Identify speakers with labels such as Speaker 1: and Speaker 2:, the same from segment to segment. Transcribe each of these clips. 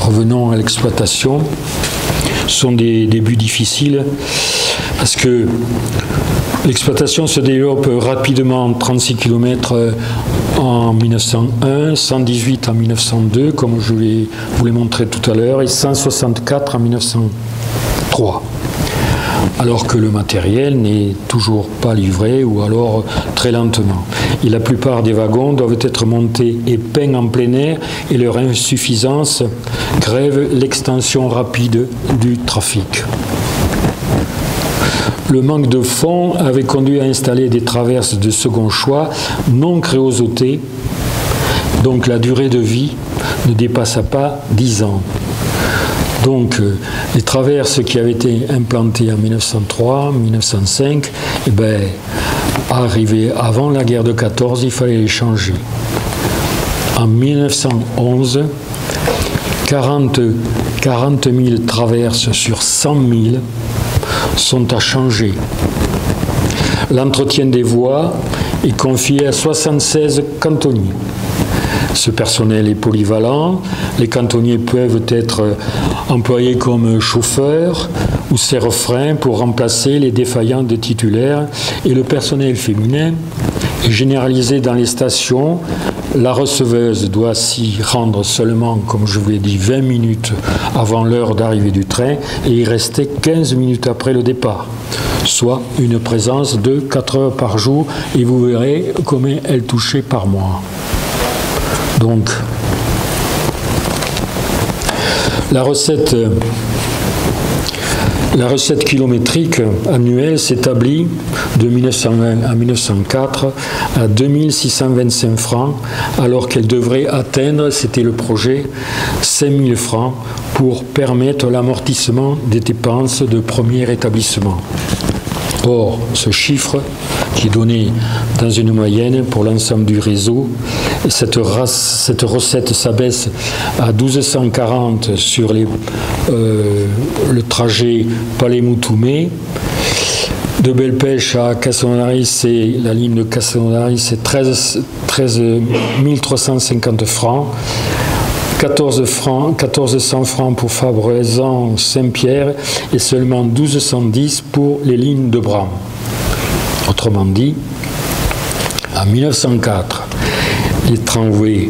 Speaker 1: revenons à l'exploitation. Ce sont des débuts difficiles parce que l'exploitation se développe rapidement, 36 km en 1901, 118 en 1902, comme je vous l'ai montré tout à l'heure, et 164 en 1903. Alors que le matériel n'est toujours pas livré ou alors très lentement. Et la plupart des wagons doivent être montés et peints en plein air et leur insuffisance grève l'extension rapide du trafic. Le manque de fonds avait conduit à installer des traverses de second choix non créosotées, donc la durée de vie ne dépassa pas 10 ans. Donc, les traverses qui avaient été implantées en 1903, 1905, arrivaient avant la guerre de 14, il fallait les changer. En 1911, 40 000 traverses sur 100 000 sont à changer. L'entretien des voies est confié à 76 cantonniers. Ce personnel est polyvalent. Les cantonniers peuvent être employés comme chauffeurs ou serre-freins pour remplacer les défaillants de titulaires. Et le personnel féminin est généralisé dans les stations. La receveuse doit s'y rendre seulement, comme je vous l'ai dit, 20 minutes avant l'heure d'arrivée du train et y rester 15 minutes après le départ, soit une présence de 4 heures par jour, et vous verrez combien elle touchait par mois. Donc, la recette kilométrique annuelle s'établit de 1901 à 1904 à 2625 francs, alors qu'elle devrait atteindre, c'était le projet, 5000 francs pour permettre l'amortissement des dépenses de premier établissement. Or, ce chiffre, qui est donné dans une moyenne pour l'ensemble du réseau, cette recette s'abaisse à 1240 sur le trajet Palais-Moutoumé. De Belpech à Castelnaudary, la ligne de Castelnaudary, c'est 13 350 francs. 1400 francs pour Fabrezan-Saint-Pierre et seulement 1210 pour les lignes de Bram. Autrement dit, en 1904, les tramways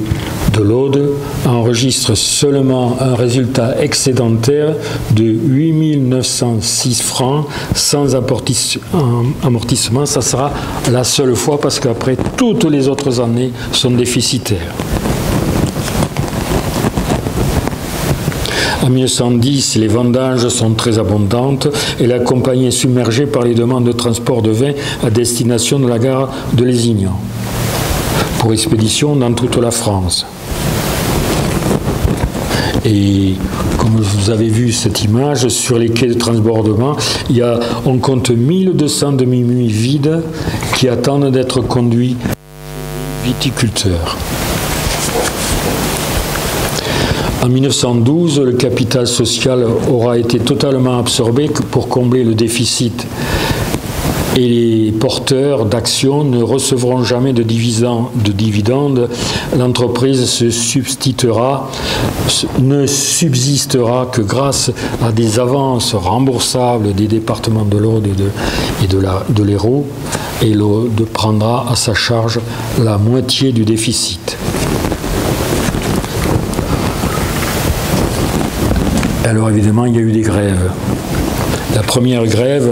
Speaker 1: de l'Aude enregistrent seulement un résultat excédentaire de 8 906 francs sans amortissement. Ça sera la seule fois parce qu'après, toutes les autres années sont déficitaires. En 1910, les vendanges sont très abondantes et la compagnie est submergée par les demandes de transport de vin à destination de la gare de Lézignan pour expédition dans toute la France. Et comme vous avez vu cette image, sur les quais de transbordement, on compte 1200 demi-mules vides qui attendent d'être conduits viticulteurs. En 1912, le capital social aura été totalement absorbé pour combler le déficit et les porteurs d'actions ne recevront jamais de dividendes. L'entreprise ne subsistera que grâce à des avances remboursables des départements de l'Aude et de l'Hérault, et l'Aude prendra à sa charge la moitié du déficit. Alors évidemment, il y a eu des grèves. La première grève,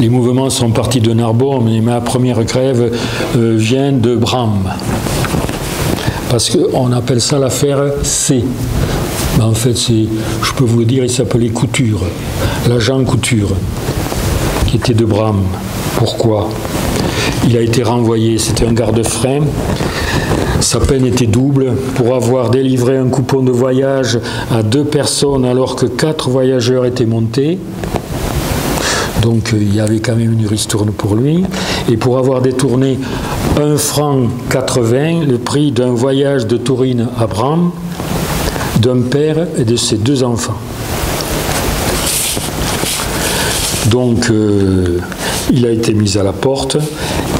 Speaker 1: les mouvements sont partis de Narbonne, mais la première grève vient de Bram. Parce qu'on appelle ça l'affaire C. Ben en fait, je peux vous le dire, il s'appelait Couture, l'agent Couture, qui était de Bram. Pourquoi ? Il a été renvoyé, c'était un garde-frein. Sa peine était double pour avoir délivré un coupon de voyage à 2 personnes alors que 4 voyageurs étaient montés. Donc il y avait quand même une ristourne pour lui. Et pour avoir détourné 1,80 franc, le prix d'un voyage de Tourine à Bram, d'un père et de ses 2 enfants. Donc il a été mis à la porte.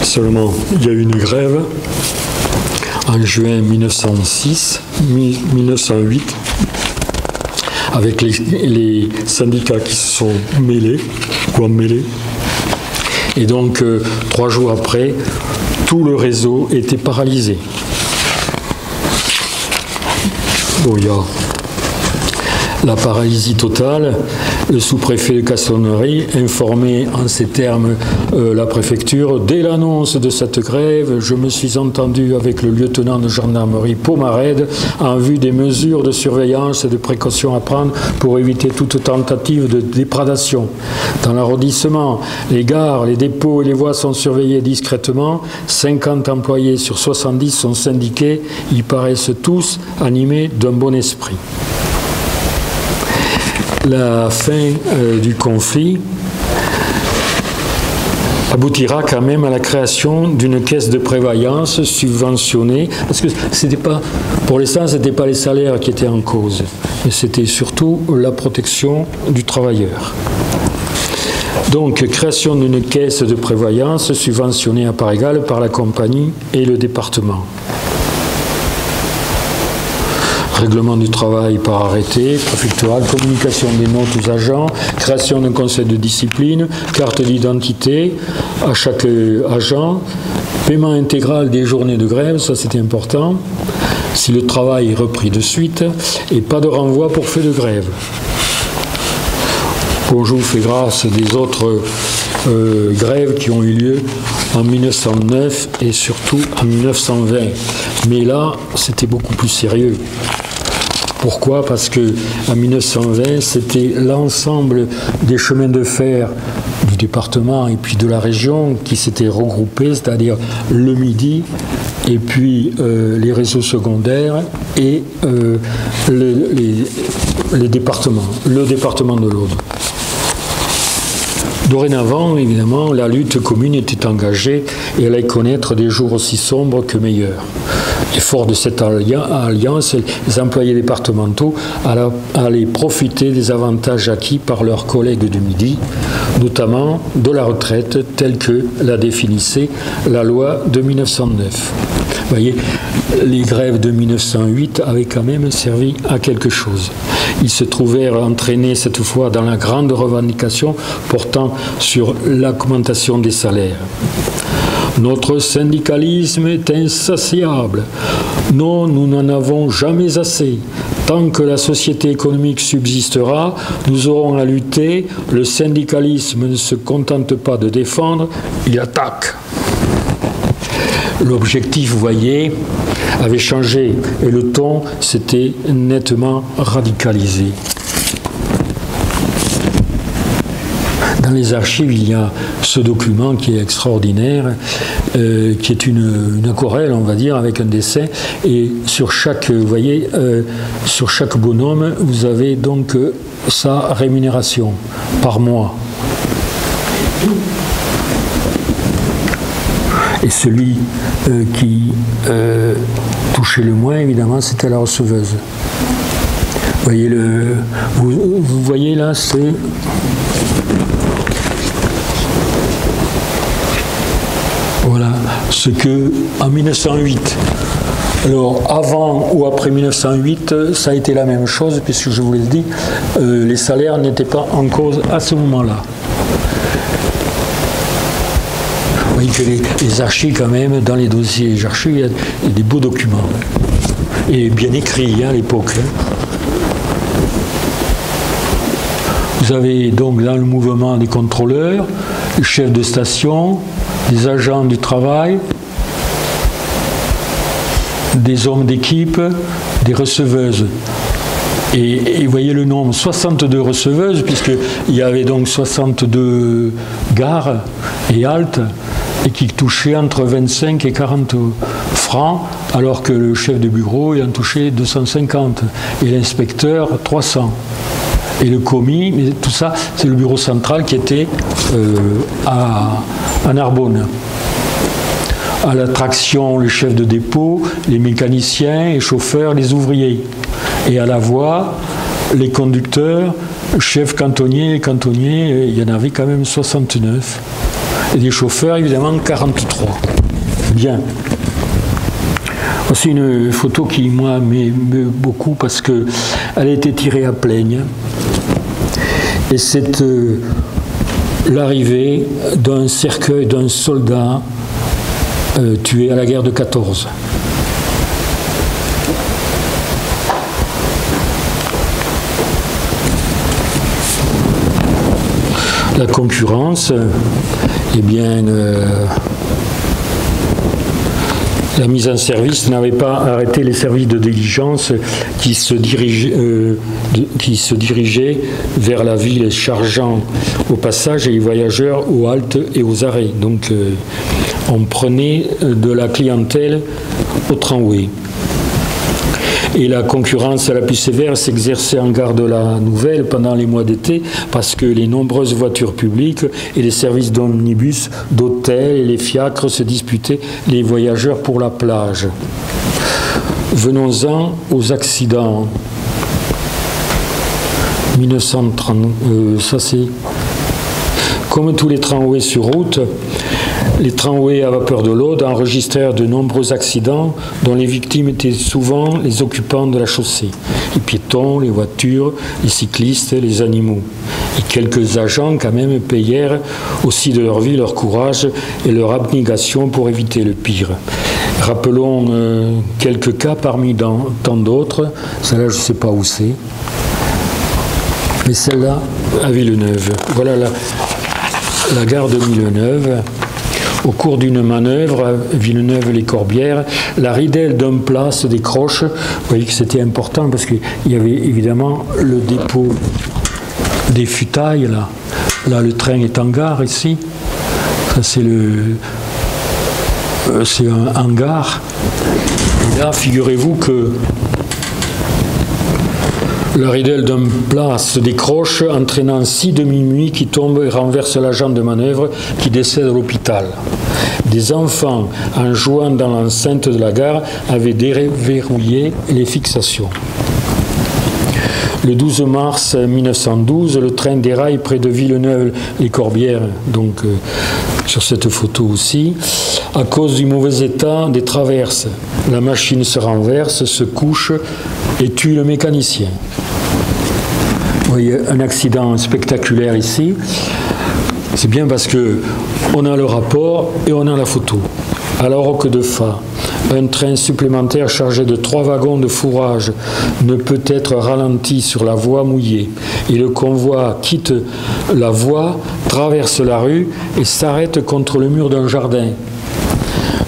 Speaker 1: Seulement, il y a eu une grève. en juin 1908, avec les syndicats qui se sont mêlés, et donc 3 jours après, tout le réseau était paralysé. Bon, il y a la paralysie totale. Le sous-préfet de Castelnaudary informait en ces termes la préfecture. Dès l'annonce de cette grève, je me suis entendu avec le lieutenant de gendarmerie Pomarède en vue des mesures de surveillance et de précaution à prendre pour éviter toute tentative de déprédation. Dans l'arrondissement, les gares, les dépôts et les voies sont surveillés discrètement. 50 employés sur 70 sont syndiqués. Ils paraissent tous animés d'un bon esprit. La fin du conflit aboutira quand même à la création d'une caisse de prévoyance subventionnée, parce que pour l'instant, ce n'était pas les salaires qui étaient en cause, mais c'était surtout la protection du travailleur. Donc, création d'une caisse de prévoyance subventionnée à part égale par la compagnie et le département. Règlement du travail par arrêté préfectoral, communication des notes aux agents, création d'un conseil de discipline, carte d'identité à chaque agent, paiement intégral des journées de grève, ça c'était important, si le travail est repris de suite, et pas de renvoi pour fait de grève. Bon, je vous fais grâce des autres grèves qui ont eu lieu en 1909 et surtout en 1920. Mais là, c'était beaucoup plus sérieux. Pourquoi? Parce qu'en 1920, c'était l'ensemble des chemins de fer du département et puis de la région qui s'étaient regroupés, c'est-à-dire le Midi et puis les réseaux secondaires et les départements, le département de l'Aude. Dorénavant, évidemment, la lutte commune était engagée et elle allait connaître des jours aussi sombres que meilleurs. Et fort de cette alliance, les employés départementaux allaient profiter des avantages acquis par leurs collègues du Midi, notamment de la retraite telle que la définissait la loi de 1909. Vous voyez, les grèves de 1908 avaient quand même servi à quelque chose. Ils se trouvèrent entraînés cette fois dans la grande revendication portant sur l'augmentation des salaires. Notre syndicalisme est insatiable. Non, nous n'en avons jamais assez. Tant que la société économique subsistera, nous aurons à lutter. Le syndicalisme ne se contente pas de défendre, il attaque. L'objectif, vous voyez, avait changé et le ton s'était nettement radicalisé. Dans les archives, il y a ce document qui est extraordinaire, qui est une aquarelle, on va dire, avec un dessin. Et sur chaque, vous voyez, sur chaque bonhomme, vous avez donc sa rémunération par mois. Et celui qui touchait le moins, évidemment, c'était la receveuse. Vous voyez là, c'est... Voilà, ce que en 1908, alors avant ou après 1908, ça a été la même chose, puisque je vous l'ai dit, les salaires n'étaient pas en cause à ce moment-là. Vous voyez que les archives, quand même, dans les dossiers des archives, il y a des beaux documents, et bien écrits à l'époque. Vous avez donc dans le mouvement des contrôleurs, les chefs de station, des agents du travail, des hommes d'équipe, des receveuses. Et vous voyez le nombre, 62 receveuses, puisqu'il y avait donc 62 gares et haltes, et qui touchaient entre 25 et 40 francs, alors que le chef de bureau il en touchait 250, et l'inspecteur 300. Et le commis, mais tout ça, c'est le bureau central qui était à Narbonne. À la traction, les chefs de dépôt, les mécaniciens, les chauffeurs, les ouvriers. Et à la voie, les conducteurs, chefs cantonniers et cantonniers, il y en avait quand même 69. Et des chauffeurs, évidemment, 43. Bien. C'est une photo qui, moi, m'émeut beaucoup parce qu'elle a été tirée à Plaigne. Et c'est l'arrivée d'un cercueil d'un soldat tué à la guerre de 14. La concurrence, eh bien, la mise en service n'avait pas arrêté les services de diligence qui se dirigeaient vers la ville, chargeant au passage les voyageurs aux haltes et aux arrêts. Donc on prenait de la clientèle au tramway. Et la concurrence la plus sévère s'exerçait en gare de la Nouvelle pendant les mois d'été parce que les nombreuses voitures publiques et les services d'omnibus, d'hôtels et les fiacres se disputaient les voyageurs pour la plage. Venons-en aux accidents. 1930, ça c'est... Comme tous les tramways sur route, les tramways à vapeur de l'Aude enregistrèrent de nombreux accidents dont les victimes étaient souvent les occupants de la chaussée, les piétons, les voitures, les cyclistes, les animaux. Et quelques agents quand même payèrent aussi de leur vie, leur courage et leur abnégation pour éviter le pire. Rappelons quelques cas parmi tant d'autres. Celle-là, je ne sais pas où c'est. Mais celle-là, à Villeneuve. Voilà la gare de Villeneuve. Au cours d'une manœuvre à Villeneuve-les-Corbières, la ridelle d'un plat se décroche. Vous voyez que c'était important parce qu'il y avait évidemment le dépôt des futailles. Là, le train est en gare ici. Ça, c'est un hangar. Et là, figurez-vous que la ridelle d'un plat se décroche, entraînant 6 demi-muits qui tombent et renversent l'agent de manœuvre qui décède à l'hôpital. Des enfants, en jouant dans l'enceinte de la gare, avaient déverrouillé les fixations. Le 12 mars 1912, le train déraille près de Villeneuve-les-Corbières, donc sur cette photo aussi, à cause du mauvais état des traverses. La machine se renverse, se couche et tue le mécanicien. Vous voyez un accident spectaculaire ici. C'est bien parce qu'on a le rapport et on a la photo. À la Roque de Fa, un train supplémentaire chargé de 3 wagons de fourrage ne peut être ralenti sur la voie mouillée. Et le convoi quitte la voie, traverse la rue et s'arrête contre le mur d'un jardin.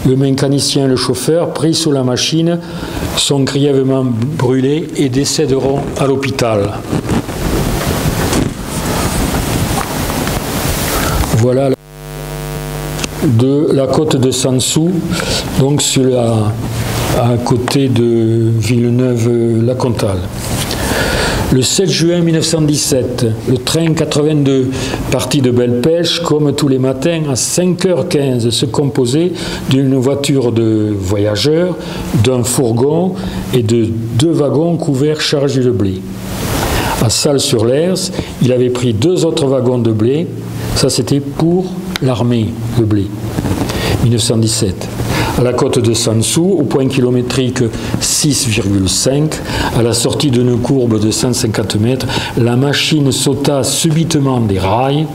Speaker 1: Le mécanicien et le chauffeur, pris sous la machine, sont grièvement brûlés et décéderont à l'hôpital. Voilà de la côte de Sansou, donc à côté de Villeneuve-la-Comtale. Le 7 juin 1917, le train 82, parti de Belle-Pêche, comme tous les matins à 5h15, se composait d'une voiture de voyageurs, d'un fourgon et de 2 wagons couverts chargés de blé. À Salles-sur-l'Hers, il avait pris 2 autres wagons de blé. Ça, c'était pour l'armée, le blé. 1917. À la côte de Sansou, au point kilométrique 6,5, à la sortie d'une courbe de 150 mètres, la machine sauta subitement des rails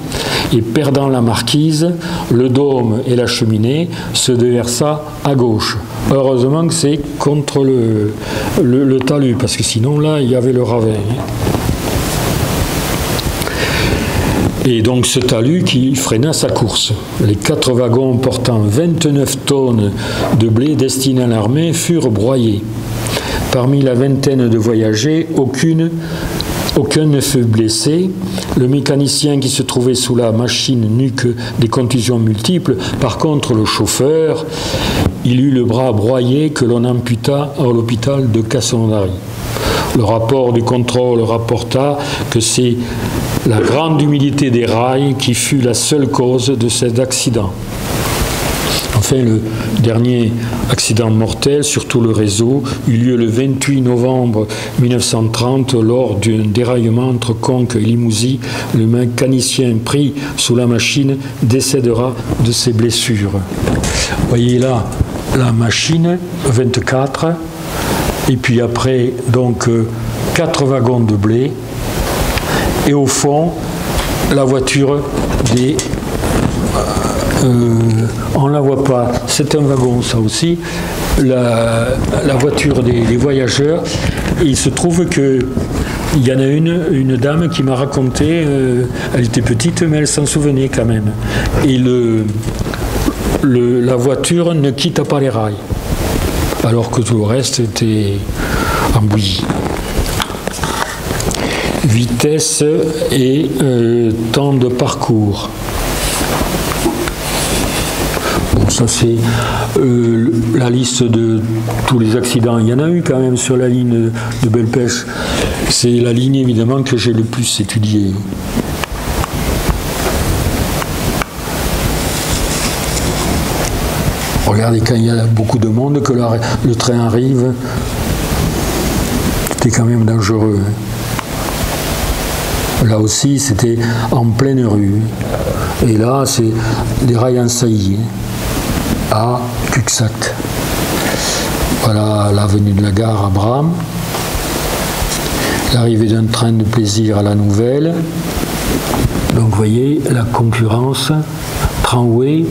Speaker 1: et, perdant la marquise, le dôme et la cheminée, se déversa à gauche. Heureusement que c'est contre le talus, parce que sinon, là, il y avait le ravin. Et donc ce talus qui freina sa course. Les 4 wagons portant 29 tonnes de blé destiné à l'armée furent broyés. Parmi la vingtaine de voyageurs, aucun ne fut blessé. Le mécanicien qui se trouvait sous la machine n'eut que des contusions multiples. Par contre, le chauffeur, il eut le bras broyé que l'on amputa à l'hôpital de Castelnaudary. Le rapport du contrôle rapporta que c'est la grande humidité des rails qui fut la seule cause de cet accident. Enfin, le dernier accident mortel sur tout le réseau eut lieu le 28 novembre 1930 lors d'un déraillement entre Conques et Limousin. Le mécanicien pris sous la machine décédera de ses blessures. Vous voyez là la machine, 24, et puis après, donc, 4 wagons de blé, et au fond, la voiture des... on ne la voit pas, c'est un wagon ça aussi, la voiture des voyageurs. Et il se trouve qu'il y en a une dame qui m'a raconté, elle était petite mais elle s'en souvenait quand même. Et la voiture ne quitte pas les rails, alors que tout le reste était en bouillie. Vitesse et temps de parcours. Bon, ça c'est la liste de tous les accidents. Il y en a eu quand même sur la ligne de Belpech. C'est la ligne évidemment que j'ai le plus étudiée. Regardez, quand il y a beaucoup de monde, que le train arrive, c'était quand même dangereux. Là aussi, c'était en pleine rue. Et là, c'est des rails en saillie à Cuxac. Voilà l'avenue de la gare à Bram. L'arrivée d'un train de plaisir à la Nouvelle. Donc, vous voyez, la concurrence, tramway.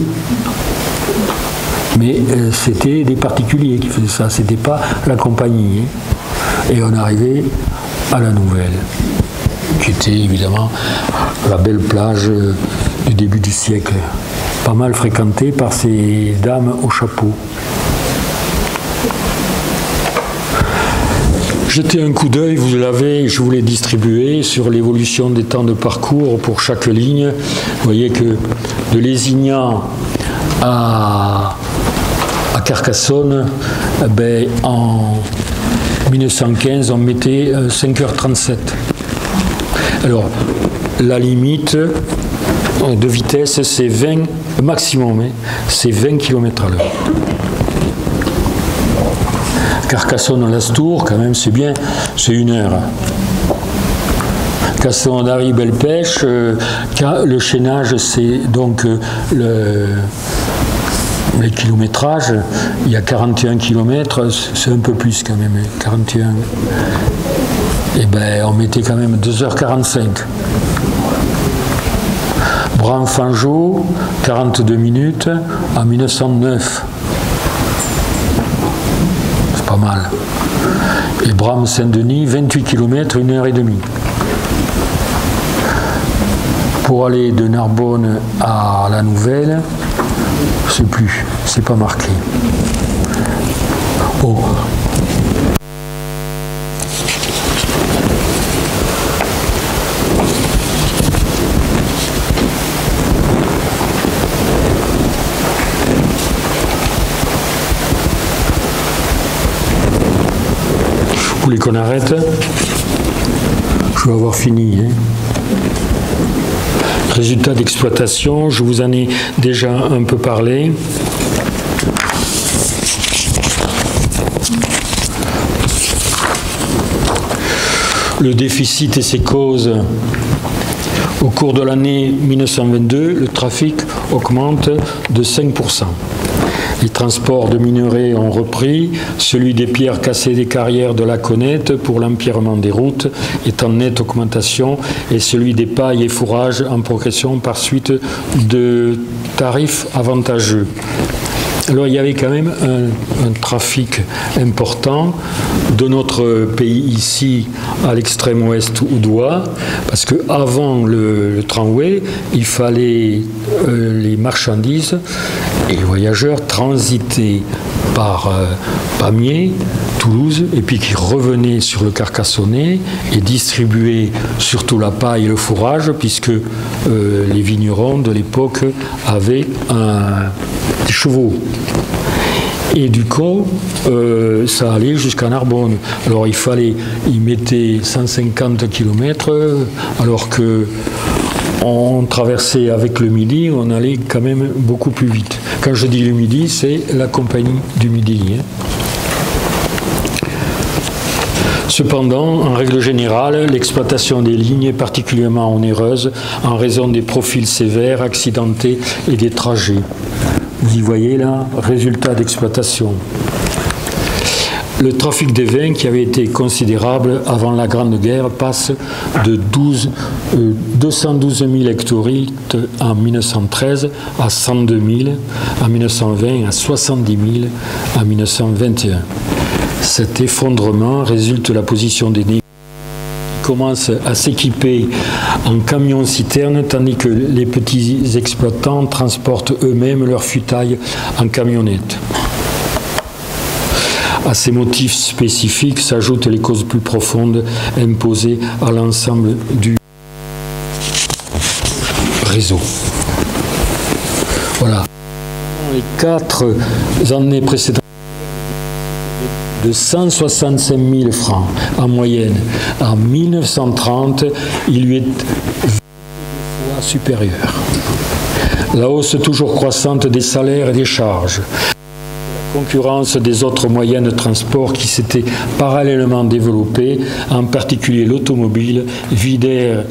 Speaker 1: Mais c'était des particuliers qui faisaient ça, c'était pas la compagnie. Et on arrivait à la Nouvelle, qui était évidemment la belle plage du début du siècle, pas mal fréquentée par ces dames au chapeau. Jetez un coup d'œil, vous l'avez, je vous l'ai distribué, sur l'évolution des temps de parcours pour chaque ligne. Vous voyez que de Lézignan à Carcassonne, ben, en 1915, on mettait 5h37. Alors, la limite de vitesse, c'est 20, maximum, hein, c'est 20 km à l'heure. Carcassonne-Lastour, quand même, c'est bien, c'est 1 heure. Castelnaudary-Belpech, le chaînage, c'est donc les kilométrages, il y a 41 km, c'est un peu plus quand même, 41. Et ben on mettait quand même 2h45. Bram-Fangeau, 42 minutes en 1909. C'est pas mal. Et Bram-Saint-Denis, 28 km, 1h30. Pour aller de Narbonne à la Nouvelle, je ne sais plus, c'est pas marqué. Bon. Vous voulez qu'on arrête? Je vais avoir fini. Hein. Résultats d'exploitation, je vous en ai déjà un peu parlé. Le déficit et ses causes. Au cours de l'année 1922, le trafic augmente de 5%. Les transports de minerais ont repris, celui des pierres cassées des carrières de la Connette pour l'empierrement des routes est en nette augmentation et celui des pailles et fourrages en progression par suite de tarifs avantageux. Alors il y avait quand même un trafic important de notre pays ici à l'extrême ouest oudois, parce qu'avant le tramway, il fallait les marchandises et les voyageurs transiter par Pamiers, Toulouse, et puis qui revenaient sur le Carcassonnais et distribuaient surtout la paille et le fourrage, puisque les vignerons de l'époque avaient des chevaux. Et du coup, ça allait jusqu'à Narbonne. Alors ils mettaient 150 km, alors que on traversait avec le Midi, on allait quand même beaucoup plus vite. Quand je dis le Midi, c'est la compagnie du Midi. Hein. Cependant, en règle générale, l'exploitation des lignes est particulièrement onéreuse en raison des profils sévères, accidentés et des trajets. Vous y voyez là, résultat d'exploitation. Le trafic des vins, qui avait été considérable avant la Grande Guerre, passe de 212 000 hectolitres en 1913 à 102 000 en 1920 à 70 000 en 1921. Cet effondrement résulte de la position des négociants qui commencent à s'équiper en camions-citernes, tandis que les petits exploitants transportent eux-mêmes leurs futailles en camionnettes. À ces motifs spécifiques s'ajoutent les causes plus profondes imposées à l'ensemble du réseau. Voilà. Les 4 années précédentes, de 165 000 francs en moyenne. En 1930, il lui est 22 fois supérieur. La hausse toujours croissante des salaires et des charges, concurrence des autres moyens de transport qui s'étaient parallèlement développés, en particulier l'automobile, vidèrent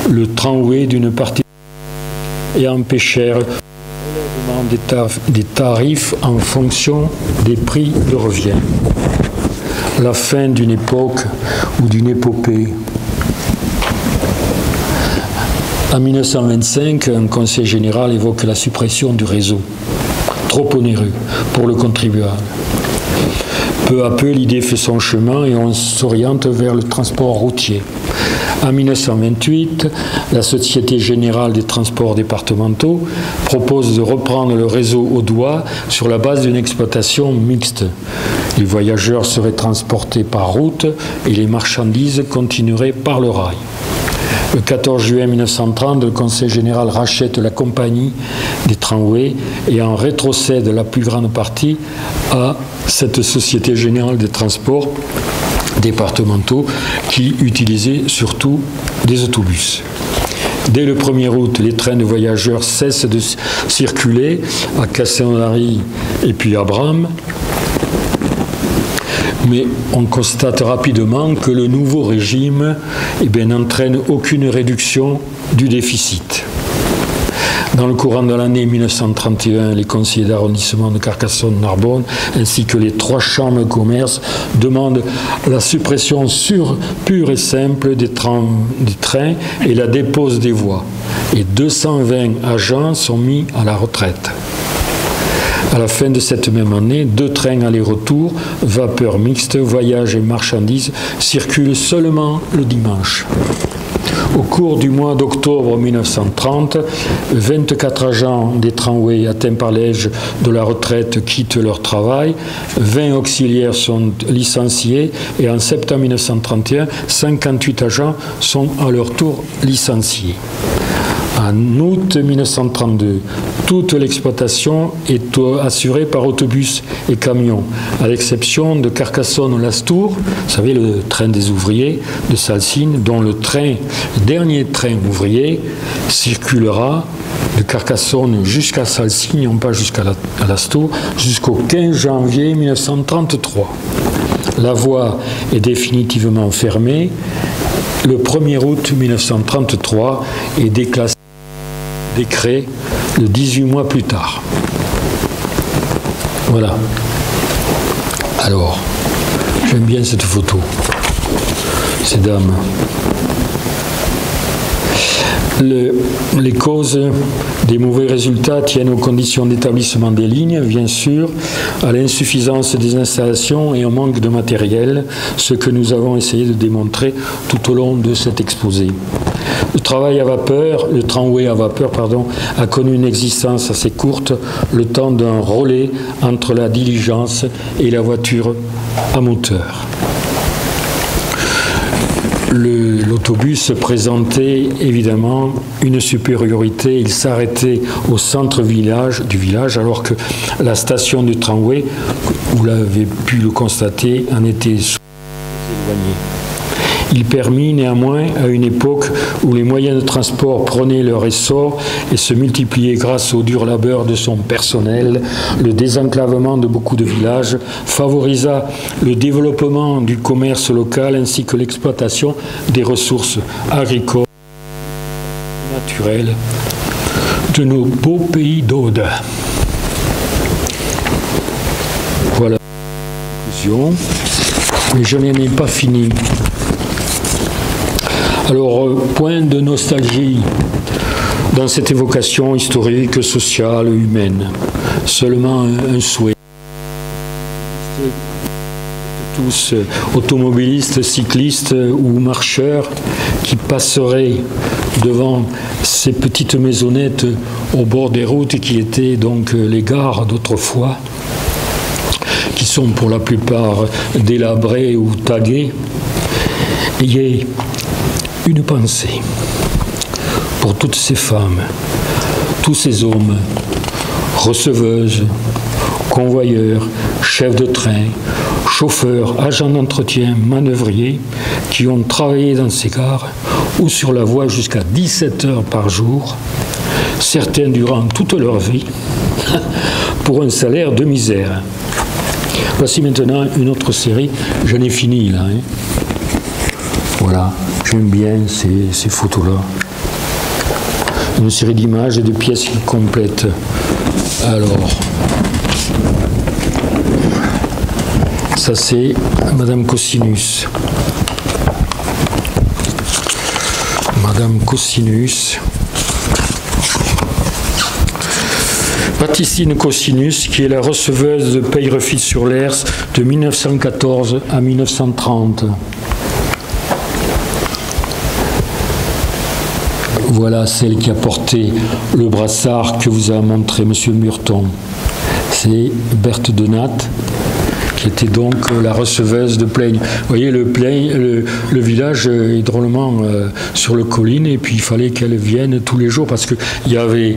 Speaker 1: le tramway d'une partie et empêchèrent le relèvement des tarifs en fonction des prix de revient. La fin d'une époque ou d'une épopée. En 1925, un conseil général évoque la suppression du réseau, trop onéreux pour le contribuable. Peu à peu, l'idée fait son chemin et on s'oriente vers le transport routier. En 1928, la Société Générale des Transports Départementaux propose de reprendre le réseau au doigt sur la base d'une exploitation mixte. Les voyageurs seraient transportés par route et les marchandises continueraient par le rail. Le 14 juin 1930, le Conseil général rachète la compagnie des tramways et en rétrocède la plus grande partie à cette Société générale des transports départementaux qui utilisait surtout des autobus. Dès le 1er août, les trains de voyageurs cessent de circuler à Castelnaudary et puis à Bram. Mais on constate rapidement que le nouveau régime n'entraîne aucune réduction du déficit. Dans le courant de l'année 1931, les conseillers d'arrondissement de Carcassonne-Narbonne ainsi que les 3 chambres de commerce demandent la suppression pure et simple des trains et la dépose des voies. Et 220 agents sont mis à la retraite. À la fin de cette même année, 2 trains aller-retour, vapeur mixte, voyage et marchandises, circulent seulement le dimanche. Au cours du mois d'octobre 1930, 24 agents des tramways atteints par l'âge de la retraite quittent leur travail, 20 auxiliaires sont licenciés et en septembre 1931, 58 agents sont à leur tour licenciés. En août 1932, toute l'exploitation est assurée par autobus et camions, à l'exception de Carcassonne-Lastours, vous savez, le train des ouvriers de Salsigne, dont le dernier train ouvrier circulera de Carcassonne jusqu'à Salsigne, non pas jusqu'à Lastours, jusqu'au 15 janvier 1933. La voie est définitivement fermée le 1er août 1933 et déclassée décret le 18 mois plus tard. Voilà. Alors, j'aime bien cette photo, ces dames. Les causes des mauvais résultats tiennent aux conditions d'établissement des lignes, bien sûr, à l'insuffisance des installations et au manque de matériel, ce que nous avons essayé de démontrer tout au long de cet exposé. Le tramway à vapeur, a connu une existence assez courte, le temps d'un relais entre la diligence et la voiture à moteur. L'autobus présentait évidemment une supériorité, il s'arrêtait au centre du village, alors que la station du tramway, vous l'avez pu le constater, en était éloignée. Il permit néanmoins, à une époque où les moyens de transport prenaient leur essor et se multipliaient grâce au dur labeur de son personnel, le désenclavement de beaucoup de villages favorisa le développement du commerce local ainsi que l'exploitation des ressources agricoles et naturelles de nos beaux pays d'Aude. conclusion, mais je n'en ai pas fini. Alors, point de nostalgie dans cette évocation historique, sociale, humaine. Seulement un souhait. Tous automobilistes, cyclistes ou marcheurs qui passeraient devant ces petites maisonnettes au bord des routes qui étaient donc les gares d'autrefois, qui sont pour la plupart délabrées ou taguées, ayez une pensée pour toutes ces femmes, tous ces hommes, receveuses, convoyeurs, chefs de train, chauffeurs, agents d'entretien, manœuvriers, qui ont travaillé dans ces gares ou sur la voie jusqu'à 17 heures par jour, certains durant toute leur vie, pour un salaire de misère. Voici maintenant une autre série, j'en ai fini là. Voilà, j'aime bien ces photos-là. Une série d'images et de pièces qui complètent. Alors, ça c'est Madame Cosinus. Madame Cosinus. Patricine Cosinus, qui est la receveuse de Peyrefils-sur-Lers de 1914 à 1930. Voilà celle qui a porté le brassard que vous a montré M. Murton. C'est Berthe de Natte, qui était donc la receveuse de Plaigne. Vous voyez, le village est drôlement sur le colline, et puis il fallait qu'elle vienne tous les jours, parce qu'il y avait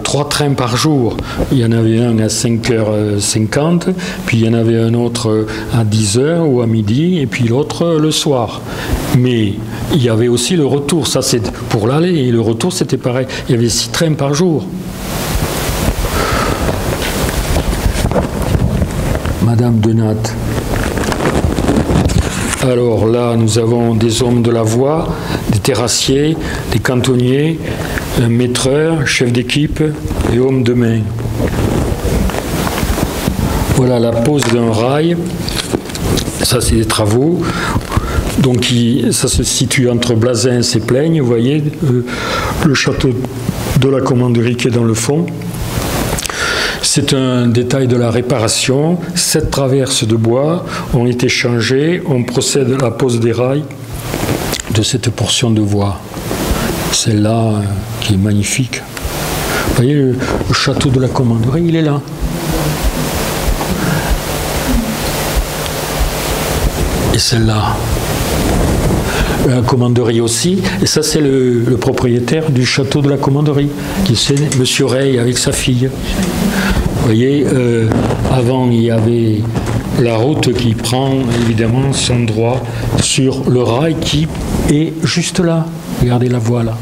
Speaker 1: 3 trains par jour. Il y en avait un à 5h50, puis il y en avait un autre à 10h ou à midi, et puis l'autre le soir. Mais il y avait aussi le retour, ça c'est pour l'aller, et le retour c'était pareil. Il y avait 6 trains par jour. Madame de Natte. Alors là, nous avons des hommes de la voie, des terrassiers, des cantonniers, un maîtreur, chef d'équipe et homme de main. Voilà la pose d'un rail. Ça, c'est des travaux. Donc, ça se situe entre Blasins et Plaigne. Vous voyez le château de la commanderie qui est dans le fond. C'est un détail de la réparation. 7 traverses de bois ont été changées. On procède à la pose des rails de cette portion de voie. Celle-là, qui est magnifique. Vous voyez, le château de la commanderie, il est là. Et celle-là, la commanderie aussi. Et ça, c'est le propriétaire du château de la commanderie, qui c'est M. Rey avec sa fille. Vous voyez, avant, il y avait la route qui prend évidemment son droit sur le rail qui est juste là. Regardez la voie là.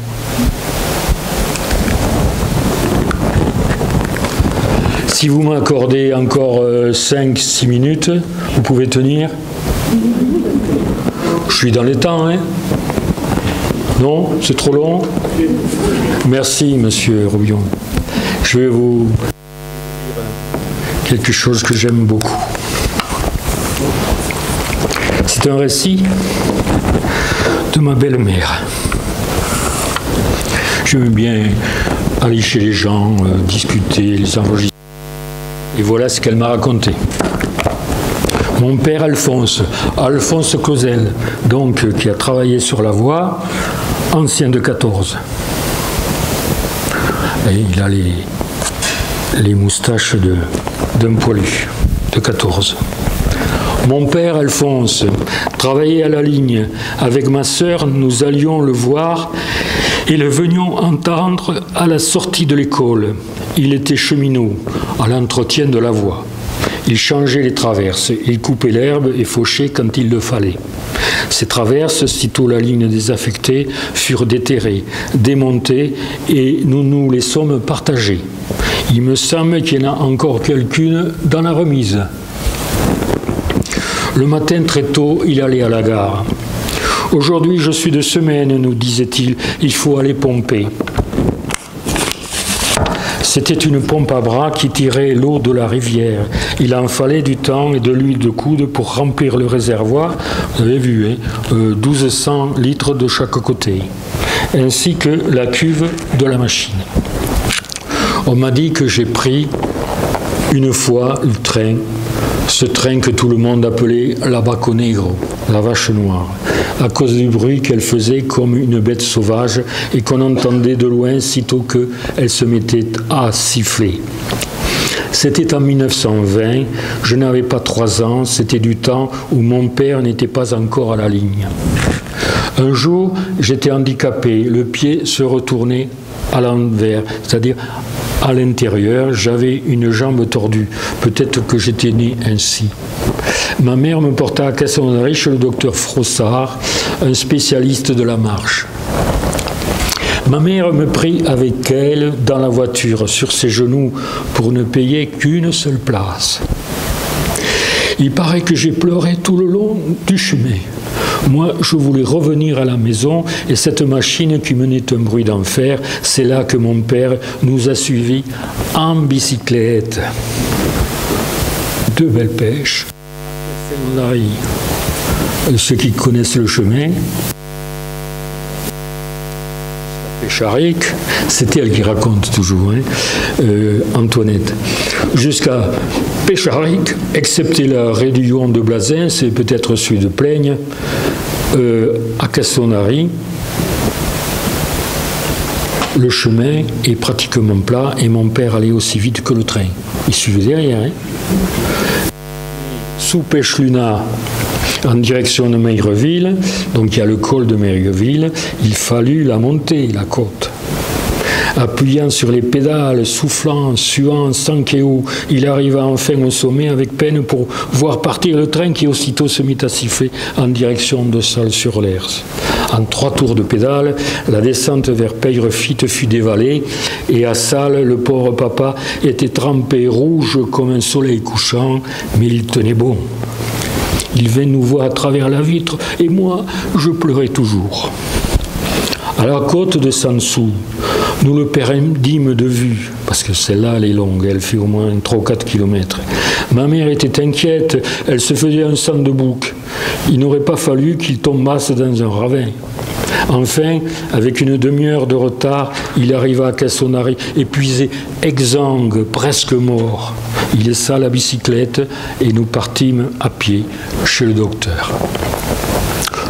Speaker 1: Si vous m'accordez encore 5-6 minutes, vous pouvez tenir. Je suis dans les temps, hein? Non? C'est trop long? Merci, monsieur Rouillon. Je vais vous dire quelque chose que j'aime beaucoup. C'est un récit de ma belle-mère. J'aime bien aller chez les gens, discuter, les enregistrer. Et voilà ce qu'elle m'a raconté. Mon père Alphonse Clausel, donc qui a travaillé sur la voie, ancien de 14. Et il a les moustaches d'un poilu de 14. Mon père Alphonse travaillait à la ligne. Avec ma sœur, nous allions le voir et le venions entendre à la sortie de l'école. Il était cheminot à l'entretien de la voie. Il changeait les traverses, il coupait l'herbe et fauchait quand il le fallait. Ces traverses, sitôt la ligne désaffectée, furent déterrées, démontées et nous les sommes partagées. Il me semble qu'il y en a encore quelqu'une dans la remise. Le matin très tôt, il allait à la gare. « Aujourd'hui, je suis de semaine, nous disait-il, il faut aller pomper. » C'était une pompe à bras qui tirait l'eau de la rivière. Il en fallait du temps et de l'huile de coude pour remplir le réservoir. Vous avez vu, hein, 1200 litres de chaque côté, ainsi que la cuve de la machine. On m'a dit que j'ai pris une fois le train, ce train que tout le monde appelait la Vaca Negro, la vache noire, à cause du bruit qu'elle faisait comme une bête sauvage et qu'on entendait de loin sitôt qu'elle se mettait à siffler. C'était en 1920, je n'avais pas 3 ans, c'était du temps où mon père n'était pas encore à la ligne. Un jour, j'étais handicapé, le pied se retournait à l'envers, c'est-à-dire à l'intérieur, j'avais une jambe tordue. Peut-être que j'étais né ainsi. Ma mère me porta à Cassonnerie chez le docteur Frossard, un spécialiste de la marche. Ma mère me prit avec elle dans la voiture, sur ses genoux, pour ne payer qu'une seule place. Il paraît que j'ai pleuré tout le long du chemin. Moi, je voulais revenir à la maison et cette machine qui menait un bruit d'enfer, c'est là que mon père nous a suivis en bicyclette. De belles pêches. Ceux qui connaissent le chemin, Pécharic, c'est elle qui raconte toujours, hein, Antoinette. Jusqu'à Pécharic, excepté la Réduillon de Blazin, c'est peut-être celui de Plaigne, à Cassonnerie, le chemin est pratiquement plat et mon père allait aussi vite que le train. Il suivait derrière. Hein. Sous Pechluna, en direction de Maigreville, donc il y a le col de Maigreville, il fallut la monter, la côte. Appuyant sur les pédales, soufflant, suant, sans kéo, il arriva enfin au sommet avec peine pour voir partir le train qui aussitôt se mit à siffler en direction de Salles-sur-l'Hers. En 3 tours de pédale, la descente vers Peyrefitte fut dévalée et à Salles, le pauvre papa était trempé rouge comme un soleil couchant, mais il tenait bon. Il vint nous voir à travers la vitre et moi, je pleurais toujours. À la côte de Sansou, nous le perdîmes de vue, parce que celle-là, elle est longue, elle fait au moins 3 ou 4 kilomètres. Ma mère était inquiète, elle se faisait un sang de bouc. Il n'aurait pas fallu qu'il tombasse dans un ravin. Enfin, avec une demi-heure de retard, il arriva à Cassonnerie, épuisé, exsangue, presque mort. Il laissa la bicyclette et nous partîmes à pied chez le docteur.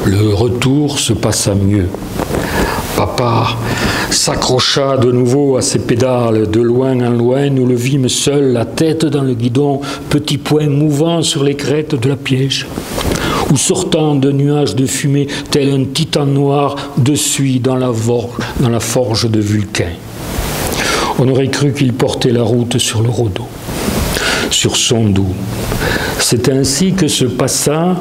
Speaker 1: Le retour se passa mieux. Papa s'accrocha de nouveau à ses pédales. De loin en loin, nous le vîmes seul, la tête dans le guidon, petit point mouvant sur les crêtes de la Piège, ou sortant d'un nuage de fumée, tel un titan noir de suie dans la forge de Vulcain. On aurait cru qu'il portait la route sur le Rhodo, sur son dos. C'est ainsi que se passa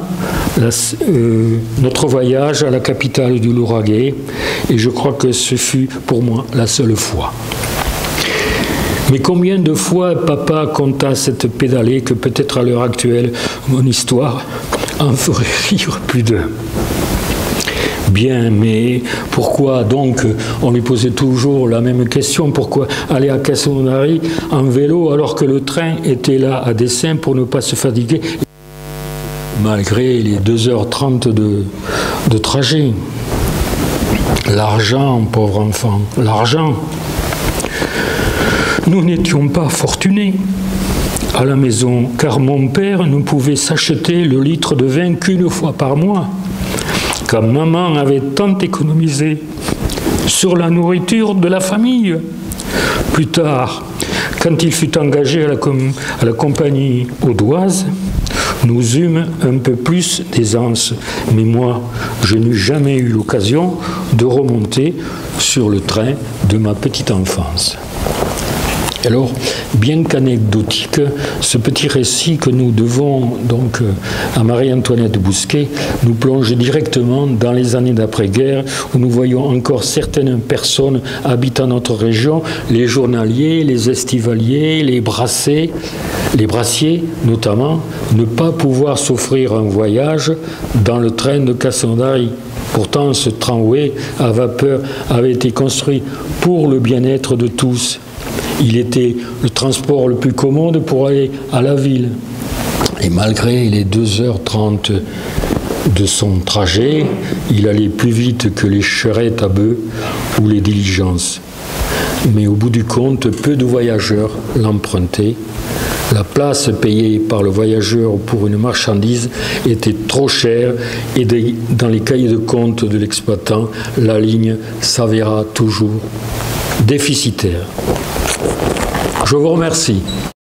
Speaker 1: notre voyage à la capitale du Lauragais, et je crois que ce fut pour moi la seule fois. Mais combien de fois papa compta cette pédalée que peut-être à l'heure actuelle, mon histoire en ferait rire plus d'un. Bien, mais pourquoi donc, on lui posait toujours la même question, pourquoi aller à Cassonnerie en vélo alors que le train était là à dessein pour ne pas se fatiguer, malgré les 2h30 de trajet. L'argent, pauvre enfant, l'argent. Nous n'étions pas fortunés à la maison, car mon père ne pouvait s'acheter le litre de vin qu'une fois par mois. Quand maman avait tant économisé sur la nourriture de la famille. Plus tard, quand il fut engagé à la compagnie audoise, nous eûmes un peu plus d'aisance. Mais moi, je n'eus jamais eu l'occasion de remonter sur le train de ma petite enfance. Alors, bien qu'anecdotique, ce petit récit que nous devons donc à Marie-Antoinette Bousquet nous plonge directement dans les années d'après-guerre où nous voyons encore certaines personnes habitant notre région, les journaliers, les estivaliers, les brassiers notamment, ne pas pouvoir s'offrir un voyage dans le train de Cassonnerie. Pourtant, ce tramway à vapeur avait été construit pour le bien-être de tous. Il était le transport le plus commode pour aller à la ville. Et malgré les 2h30 de son trajet, il allait plus vite que les charrettes à bœufs ou les diligences. Mais au bout du compte, peu de voyageurs l'empruntaient. La place payée par le voyageur pour une marchandise était trop chère et dans les cahiers de compte de l'exploitant, la ligne s'avéra toujours déficitaire. Je vous remercie.